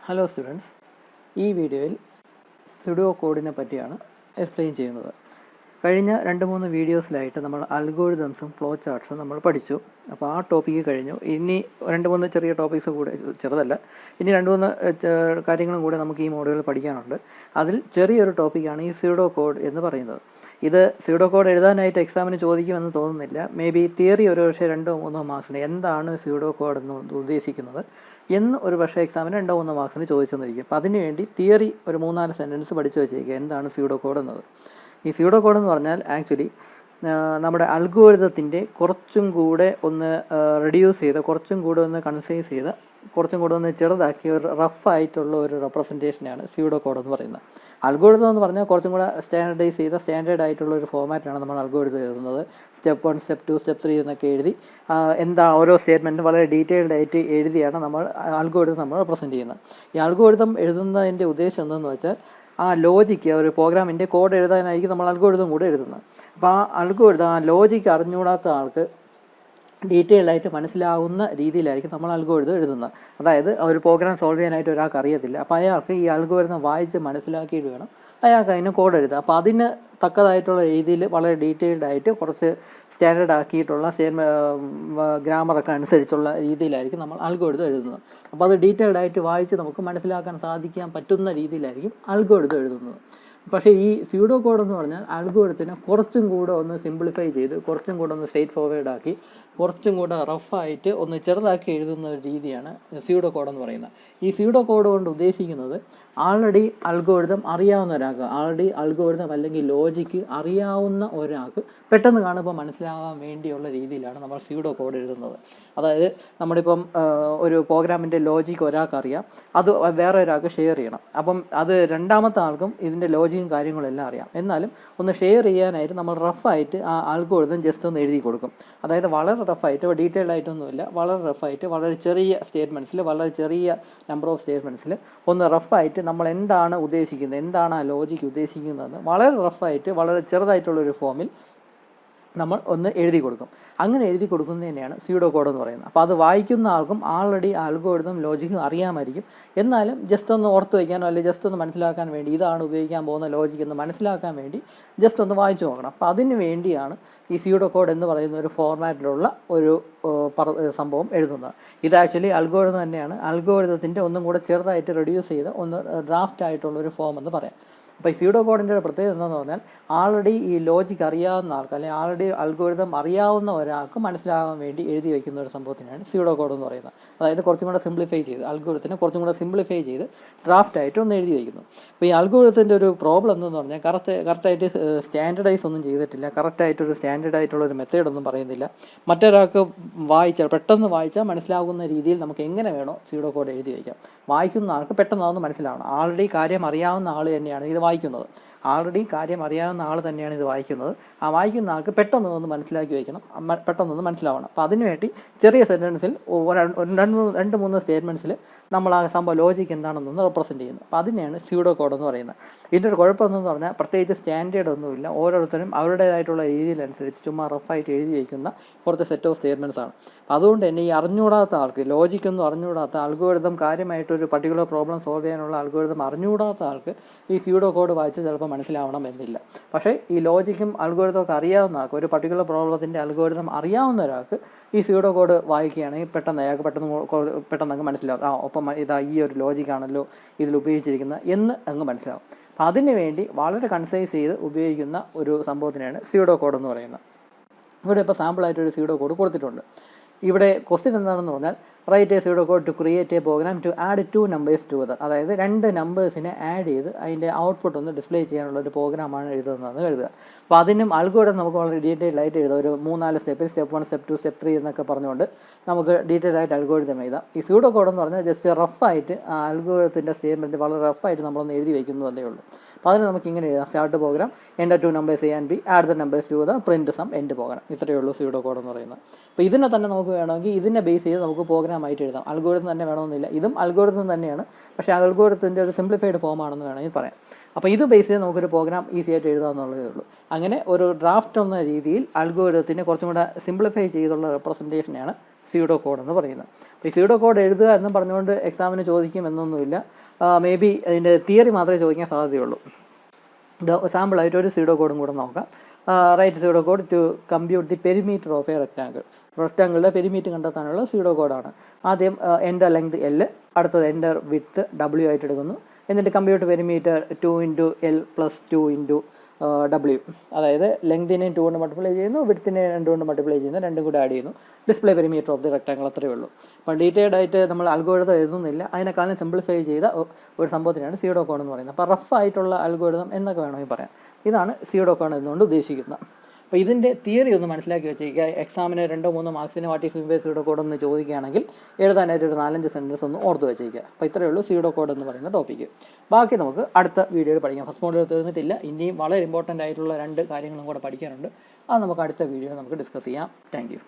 Hello students, ഈ വീഡിയോയിൽ pseudo കോഡിനെ പറ്റിയാണ് എക്സ്പ്ലെയിൻ ചെയ്യുന്നത്. കഴിഞ്ഞ 2-3 വീഡിയോസിലായിട്ട് നമ്മൾ അൽഗോരിതംസും ഫ്ലോ ചാർട്ട്സും നമ്മൾ പഠിച്ചു. അപ്പോൾ ആ ടോപ്പിക്ക് കഴിഞ്ഞു. ഇനി 2-3 ചെറിയ ടോപ്പിക്സ് കൂടെ, ചെറുതല്ല, ഇനി 2-3 കാര്യങ്ങളും കൂടെ നമുക്ക് ഈ മോഡ്യൂളിൽ പഠിക്കാനുണ്ട്. അതിൽ ചെറിയൊരു ടോപ്പിക്കാണ് ഈ സ്യൂഡോ കോഡ് എന്ന് പറയുന്നത്. ഇത് സ്യൂഡോ കോഡ് എഴുതാനായിട്ട് എക്സാമിന് ചോദിക്കുമെന്ന് തോന്നുന്നില്ല. മേ ബി തിയറി ഒരു പക്ഷേ 2-3 മാർക്സിന് എന്താണ് സ്യൂഡോ കോഡ് എന്ന് ഉദ്ദേശിക്കുന്നത് എന്ന് ഒരു പക്ഷേ എക്സാമിന് 2-3 മാർക്സിന് ചോദിച്ചെന്നിരിക്കും. അപ്പോൾ അതിനുവേണ്ടി തിയറി ഒരു 3-4 സെൻറ്റൻസ് പഠിച്ചു വെച്ചേക്കുക എന്താണ് സ്യൂഡോ കോഡ് എന്നത്. ഈ സ്യൂഡോ കോഡ് എന്ന് പറഞ്ഞാൽ ആക്ച്വലി നമ്മുടെ അൽഗോരിതത്തിൻ്റെ കുറച്ചും കൂടെ ഒന്ന് റെഡ്യൂസ് ചെയ്ത്, കുറച്ചും കൂടെ ഒന്ന് കൺസൈസ് ചെയ്ത്, കുറച്ചും കൂടെ ഒന്ന് ചെറുതാക്കി ഒരു റഫായിട്ടുള്ള ഒരു റെപ്രസെൻറ്റേഷനാണ് സ്യൂഡോ കോഡ് എന്ന് പറയുന്നത്. അൽഗോരിതം എന്ന് പറഞ്ഞാൽ കുറച്ചും കൂടെ സ്റ്റാൻഡർഡൈസ് ചെയ്ത സ്റ്റാൻഡേർഡ് ആയിട്ടുള്ള ഒരു ഫോമാറ്റിലാണ് നമ്മൾ അൽഗോരിതം എഴുതുന്നത്. സ്റ്റെപ്പ് 1, സ്റ്റെപ്പ് 2, സ്റ്റെപ്പ് 3 എന്നൊക്കെ എഴുതി എന്താ ഓരോ സ്റ്റേറ്റ്മെൻറ്റും വളരെ ഡീറ്റെയിൽഡ് ആയിട്ട് എഴുതിയാണ് നമ്മൾ അൽഗോരിതം നമ്മൾ റെപ്രസെൻറ്റ് ചെയ്യുന്നത്. ഈ അൽഗോരിതം എഴുതുന്നതിൻ്റെ ഉദ്ദേശം എന്തെന്ന് വെച്ചാൽ ആ ലോജിക്ക്, ഒരു പ്രോഗ്രാമിൻ്റെ കോഡ് എഴുതാനായിരിക്കും നമ്മൾ അൽഗോരിതം കൂടെ എഴുതുന്നത്. അപ്പോൾ ആ അൽഗോരിതം, ആ ലോജിക്ക് അറിഞ്ഞുകൂടാത്ത ആൾക്ക് ഡീറ്റെയിൽഡായിട്ട് മനസ്സിലാവുന്ന രീതിയിലായിരിക്കും നമ്മൾ അൽഗോരിതം എഴുതുന്നത്. അതായത് ഒരു പ്രോഗ്രാം സോൾവ് ചെയ്യാനായിട്ട് ഒരാൾക്ക് അറിയത്തില്ല. അപ്പോൾ അയാൾക്ക് ഈ അൽഗോരിതം വായിച്ച് മനസ്സിലാക്കിയിട്ട് വേണം അയാൾക്ക് അതിന് കോഡ് എഴുതുക. അപ്പോൾ അതിന് തക്കതായിട്ടുള്ള രീതിയിൽ വളരെ ഡീറ്റെയിൽഡായിട്ട് കുറച്ച് സ്റ്റാൻഡേർഡ് ആക്കിയിട്ടുള്ള ഗ്രാമറൊക്കെ അനുസരിച്ചുള്ള രീതിയിലായിരിക്കും നമ്മൾ അൽഗോരിതം എഴുതുന്നത്. അപ്പോൾ അത് ഡീറ്റെയിൽഡായിട്ട് വായിച്ച് നമുക്ക് മനസ്സിലാക്കാൻ സാധിക്കാൻ പറ്റുന്ന രീതിയിലായിരിക്കും അൽഗോരിതം എഴുതുന്നത്. പക്ഷേ ഈ സ്യൂഡോ കോഡ് എന്ന് പറഞ്ഞാൽ അൽഗോരിതത്തിനെ കുറച്ചും കൂടെ ഒന്ന് സിംപ്ലിഫൈ ചെയ്ത്, കുറച്ചും കൂടെ ഒന്ന് സ്ട്രെയിറ്റ് ഫോർവേഡ് ആക്കി, കുറച്ചും കൂടെ റഫായിട്ട് ഒന്ന് ചെറുതാക്കി എഴുതുന്ന ഒരു രീതിയാണ് സ്യൂഡോ കോഡ് എന്ന് പറയുന്നത്. ഈ സ്യൂഡോ കോഡ് കൊണ്ട് ഉദ്ദേശിക്കുന്നത് ആൾറെഡി അൽഗോരിതം അറിയാവുന്ന ഒരാൾക്ക്, ആൾറെഡി അൽഗോരിതം അല്ലെങ്കിൽ ലോജിക്ക് അറിയാവുന്ന ഒരാൾക്ക് പെട്ടെന്ന് കാണുമ്പോൾ മനസ്സിലാകാൻ വേണ്ടിയുള്ള രീതിയിലാണ് നമ്മൾ സ്യൂഡോ കോഡ് എഴുതുന്നത്. അതായത് നമ്മളിപ്പം ഒരു പ്രോഗ്രാമിൻ്റെ ലോജിക്ക് ഒരാൾക്ക് അറിയാം, അത് വേറെ ഒരാൾക്ക് ഷെയർ ചെയ്യണം. അപ്പം അത് രണ്ടാമത്തെ ആൾക്കും ഇതിൻ്റെ ലോജിക്കും കാര്യങ്ങളെല്ലാം അറിയാം. എന്നാലും ഒന്ന് ഷെയർ ചെയ്യാനായിട്ട് നമ്മൾ റഫായിട്ട് ആ അൽഗോരിതം ജസ്റ്റ് ഒന്ന് എഴുതി കൊടുക്കും. അതായത് വളരെ റഫായിട്ട്, ഡീറ്റെയിൽഡ് ആയിട്ടൊന്നുമില്ല, വളരെ റഫായിട്ട്, വളരെ ചെറിയ സ്റ്റേറ്റ്മെൻറ്റ്സിൽ, വളരെ ചെറിയ നമ്പർ ഓഫ് സ്റ്റേറ്റ്മെൻറ്റ്സിൽ ഒന്ന് റഫായിട്ട് നമ്മൾ എന്താണ് ഉദ്ദേശിക്കുന്നത്, എന്താണ് ആ ലോജിക്ക് ഉദ്ദേശിക്കുന്നതെന്ന് വളരെ റഫായിട്ട്, വളരെ ചെറുതായിട്ടുള്ളൊരു ഫോമിൽ നമ്മൾ ഒന്ന് എഴുതി കൊടുക്കും. അങ്ങനെ എഴുതി കൊടുക്കുന്നത് തന്നെയാണ് സ്യൂഡോ കോഡ് എന്ന് പറയുന്നത്. അപ്പോൾ അത് വായിക്കുന്ന ആൾക്കും ആൾറെഡി അൽഗോരിതം ലോജിക്കും അറിയാമായിരിക്കും. എന്നാലും ജസ്റ്റ് ഒന്ന് ഓർത്ത് വയ്ക്കാനോ അല്ലെങ്കിൽ ജസ്റ്റ് ഒന്ന് മനസ്സിലാക്കാൻ വേണ്ടി, ഇതാണ് ഉപയോഗിക്കാൻ പോകുന്ന ലോജിക്ക് എന്ന് മനസ്സിലാക്കാൻ വേണ്ടി ജസ്റ്റ് ഒന്ന് വായിച്ചു നോക്കണം. അപ്പോൾ അതിന് വേണ്ടിയാണ് ഈ സ്യൂഡോ കോഡ് എന്ന് പറയുന്ന ഒരു ഫോർമാറ്റിലുള്ള ഒരു സംഭവം എഴുതുന്നത്. ഇത് ആക്ച്വലി അൽഗോരിതം തന്നെയാണ്. അൽഗോരിതത്തിൻ്റെ ഒന്നും കൂടെ ചെറുതായിട്ട് റെഡ്യൂസ് ചെയ്ത് ഒന്ന് ഡ്രാഫ്റ്റ് ആയിട്ടുള്ളൊരു ഫോം എന്ന് പറയാം. അപ്പോൾ ഈ സ്യൂഡോ കോഡിൻ്റെ ഒരു പ്രത്യേകത എന്താണെന്ന് പറഞ്ഞാൽ ആൾറെഡി ഈ ലോജിക്ക് അറിയാവുന്ന ആൾക്ക്, അല്ലെങ്കിൽ ആൾറെഡി അൽഗോരിതം അറിയാവുന്ന ഒരാൾക്ക് മനസ്സിലാകാൻ വേണ്ടി എഴുതി വയ്ക്കുന്ന ഒരു സംഭവത്തിനാണ് സ്യൂഡോ കോഡ് എന്ന് പറയുന്നത്. അതായത് കുറച്ചും കൂടെ സിംപ്ലിഫൈ ചെയ്ത്, അൽഗോരിതത്തിനെ കുറച്ചും കൂടെ സിംപ്ലിഫൈ ചെയ്ത് ഡ്രാഫ്റ്റായിട്ട് ഒന്ന് എഴുതി വയ്ക്കുന്നു. അപ്പോൾ ഈ അൽഗോരിതത്തിൻ്റെ ഒരു പ്രോബ്ലം എന്തെന്ന് പറഞ്ഞാൽ കറക്റ്റായിട്ട് സ്റ്റാൻഡർഡൈസ് ഒന്നും ചെയ്തിട്ടില്ല, കറക്റ്റായിട്ടൊരു സ്റ്റാൻഡേർഡായിട്ടുള്ളൊരു മെത്തേഡൊന്നും പറയുന്നില്ല. മറ്റൊരാൾക്ക് പെട്ടെന്ന് വായിച്ചാൽ മനസ്സിലാകുന്ന രീതിയിൽ നമുക്ക് എങ്ങനെ വേണോ സ്യൂഡോ കോഡ് എഴുതി വയ്ക്കാം. വായിക്കുന്ന ആൾക്ക് പെട്ടെന്ന് അതൊന്ന് മനസ്സിലാവണം. ആൾറെഡി കാര്യം അറിയാവുന്ന ആൾ തന്നെയാണ് ഇത് വായിക്കുന്നത്. ആൾറെടി കാര്യം അറിയാവുന്ന ആൾ തന്നെയാണ് ഇത് വായിക്കുന്നത്. ആ വായിക്കുന്ന ആൾക്ക് പെട്ടെന്നൊന്ന് മനസ്സിലാക്കി വയ്ക്കണം, പെട്ടെന്നൊന്ന് മനസ്സിലാവണം. അപ്പോൾ അതിനുവേണ്ടി ചെറിയ സെൻറ്റൻസിൽ 2-3 സ്റ്റേറ്റ്മെൻറ്റ്സിൽ നമ്മൾ ആ സംഭവം ലോജിക്ക് എന്താണെന്നൊന്ന് റെപ്രസെൻറ്റ് ചെയ്യുന്നു. അപ്പോൾ അതിനെയാണ് സ്യൂഡോ കോഡ് എന്ന് പറയുന്നത്. ഇതിൻ്റെ ഒരു കുഴപ്പമെന്ന് പറഞ്ഞാൽ പ്രത്യേകിച്ച് സ്റ്റാൻഡേർഡ് ഒന്നുമില്ല. ഓരോരുത്തരും അവരുടേതായിട്ടുള്ള രീതിയിലനുസരിച്ച് ചുമ്മാ റഫായിട്ട് എഴുതി വയ്ക്കുന്ന കുറച്ച് സെറ്റ് ഓഫ് സ്റ്റേറ്റ്മെൻറ്റ്സ് ആണ്. അപ്പോൾ അതുകൊണ്ട് തന്നെ ഈ അറിഞ്ഞുകൂടാത്ത ആൾക്ക്, ലോജിക്കൊന്നും അറിഞ്ഞുകൂടാത്ത, അൽഗോരിതം കാര്യമായിട്ടൊരു പർട്ടിക്കുലർ പ്രോബ്ലം സോൾവ് ചെയ്യാനുള്ള അൽഗോരിതം അറിഞ്ഞുകൂടാത്ത ആൾക്ക് ഈ സ്യൂഡോ കോഡ് വായിച്ച് ചിലപ്പോൾ മനസ്സിലാവണം എന്നില്ല. പക്ഷേ ഈ ലോജിക്കും അൽഗോരിതമൊക്കെ അറിയാവുന്ന ആൾക്ക്, ഒരു പർട്ടിക്കുലർ പ്രോബ്ലത്തിൻ്റെ അൽഗോരിതം അറിയാവുന്ന ഒരാൾക്ക് ഈ സ്യൂഡോ കോഡ് വായിക്കുകയാണെങ്കിൽ അയാൾക്ക് പെട്ടെന്ന് അങ്ങ് മനസ്സിലാവും. ഒപ്പം ഇതാ ഈ ഒരു ലോജിക്കാണല്ലോ ഇതിൽ ഉപയോഗിച്ചിരിക്കുന്നത് എന്ന് അങ്ങ് മനസ്സിലാവും. അപ്പോൾ അതിന് വേണ്ടി വളരെ കൺസൈസ് ചെയ്ത് ഉപയോഗിക്കുന്ന ഒരു സംഭവത്തിനാണ് സ്യൂഡോ കോഡ് എന്ന് പറയുന്നത്. ഇവിടെ ഇപ്പോൾ സാമ്പിളായിട്ടൊരു സ്യൂഡോ കോഡ് കൊടുത്തിട്ടുണ്ട്. ഇവിടെ ക്വസ്റ്റ്യൻ എന്താണെന്ന് പറഞ്ഞാൽ write a pseudo code to create a program to add 2 numbers together. അതായത് 2 നമ്പേഴ്സിനെ ആഡ് ചെയ്ത് അതിൻ്റെ ഔട്ട്പുട്ട് ഒന്ന് ഡിസ്പ്ലേ ചെയ്യാനുള്ള ഒരു പ്രോഗ്രാമാണ് എഴുതുന്നതെന്ന് കരുതുക. അപ്പോൾ അതിനും അൽഗോരിതം നമുക്ക് വളരെ ഡീറ്റെയിൽഡായിട്ട് എഴുതാം. ഒരു 3-4 സ്റ്റെപ്പിൽ സ്റ്റെപ്പ് 1, സ്റ്റെപ്പ് 2, സ്റ്റെപ്പ് 3 എന്നൊക്കെ പറഞ്ഞുകൊണ്ട് നമുക്ക് ഡീറ്റെയിൽഡായിട്ട് അൽഗോരിതം എഴുതാം. ഈ സ്യൂഡോ കോഡ് എന്ന് പറഞ്ഞാൽ ജസ്റ്റ് റഫായിട്ട് ആ അൽഗോരിതത്തിൻ്റെ സ്റ്റേറ്റ്മെൻറ്റ് വളരെ റഫായിട്ട് നമ്മളൊന്ന് എഴുതി വയ്ക്കുന്നു എന്നേ ഉള്ളൂ. അപ്പോൾ അതിന് നമുക്ക് ഇങ്ങനെ എഴുതാം: start program, enter 2 numbers A and B, add the numbers to the print sum, end program. ഇത്രയേ ഉള്ളൂ സ്യൂഡോ കോഡ് എന്ന് പറയുന്നത്. അപ്പോൾ ഇതിനെ തന്നെ നമുക്ക് വേണമെങ്കിൽ ഇതിനെ ബേസ് ചെയ്ത് നമുക്ക് പ്രോഗ്രാമായിട്ട് എഴുതാം. അൽഗോരിതം തന്നെ വേണമെന്നില്ല, ഇതും അൽഗോരിതം തന്നെയാണ്, പക്ഷേ അൽഗോരിതത്തിൻ്റെ ഒരു സിംപ്ലിഫൈഡ് ഫോമാണെന്ന് വേണമെങ്കിൽ പറയാം. അപ്പോൾ ഇത് ബേസ് ചെയ്ത് നമുക്കൊരു പ്രോഗ്രാം ഈസി ആയിട്ട് എഴുതാമെന്നുള്ളതേ ഉള്ളൂ. അങ്ങനെ ഒരു ഡ്രാഫ്റ്റ് എന്ന രീതിയിൽ അൽഗോരിതത്തിനെ കുറച്ചും കൂടെ സിംപ്ലിഫൈ ചെയ്തുള്ള റെപ്രസെൻറ്റേഷനാണ് സ്യൂഡോ കോഡ് എന്ന് പറയുന്നത്. അപ്പോൾ ഈ സ്യൂഡോ കോഡ് എഴുതുക എന്ന് പറഞ്ഞുകൊണ്ട് എക്സാമിന് ചോദിക്കും എന്നൊന്നുമില്ല. മേ ബി അതിൻ്റെ തിയറി മാത്രമേ ചോദിക്കാൻ സാധ്യതയുള്ളൂ. സാമ്പിളായിട്ട് ഒരു സ്യൂഡോ കോഡും കൂടെ നോക്കാം. Write pseudo code to compute the perimeter of a rectangle. റെക്റ്റാങ്കിളിൻ്റെ പെരിമീറ്റർ കണ്ടെത്താനുള്ള സ്യൂഡോ കോഡാണ്. ആദ്യം എൻ്റെ ലെങ്ത് L, അടുത്തത് എൻ്റെ വിഡ്ത്ത് W ആയിട്ട് എടുക്കുന്നു. എന്നിട്ട് കമ്പ്യൂട്ട് പെരിമീറ്റർ 2 × L + 2 × W, അതായത് ലെങ്തിനെ 2 കൊണ്ട് മൾട്ടിപ്ലൈ ചെയ്യുന്നു, വിഡ്ത്തിനെ 2 കൊണ്ട് മൾട്ടിപ്ലൈ ചെയ്യുന്നു, രണ്ടും കൂടെ ആഡ് ചെയ്യുന്നു. Display perimeter of the rectangle, അത്രയേ ഉള്ളൂ. അപ്പം ഡീറ്റെയിൽഡ് ആയിട്ട് നമ്മൾ അൽഗോരിതം എഴുതുന്നില്ല, അതിനേക്കാളും സിംപ്ലിഫൈ ചെയ്ത ഒരു സംഭവത്തിനാണ് സ്യൂഡോ കോഡ് എന്ന് പറയുന്നത്. അപ്പോൾ റഫ് ആയിട്ടുള്ള അൽഗോരിതം എന്നൊക്കെ വേണമെങ്കിൽ പറയാം. ഇതാണ് സ്യൂഡോ കോഡ് എന്നുകൊണ്ട് ഉദ്ദേശിക്കുന്നത്. അപ്പോൾ ഇതിൻ്റെ തിയറി ഒന്ന് മനസ്സിലാക്കി വെച്ചേക്കുക. എക്സാമിന് 2-3 മാർക്സിന് what is mean by pseudo code എന്ന് ചോദിക്കുകയാണെങ്കിൽ എഴുതാനായിട്ട് ഒരു 4-5 സെൻറ്റൻസ് ഒന്ന് ഓർത്ത് വെച്ചേക്കുക. അപ്പോൾ ഇത്രയേ ഉള്ളൂ സ്യൂഡോ കോഡ് എന്ന് പറയുന്ന ടോപ്പിക്ക്. ബാക്കി നമുക്ക് അടുത്ത വീഡിയോയിൽ പഠിക്കാം. ഫസ്റ്റ് മോഡിൽ തീർന്നിട്ടില്ല, ഇനിയും വളരെ ഇമ്പോർട്ടൻ്റ് ആയിട്ടുള്ള 2 കാര്യങ്ങളും കൂടെ പഠിക്കാനുണ്ട്. അത് നമുക്ക് അടുത്ത വീഡിയോ നമുക്ക് ഡിസ്കസ് ചെയ്യാം. Thank you.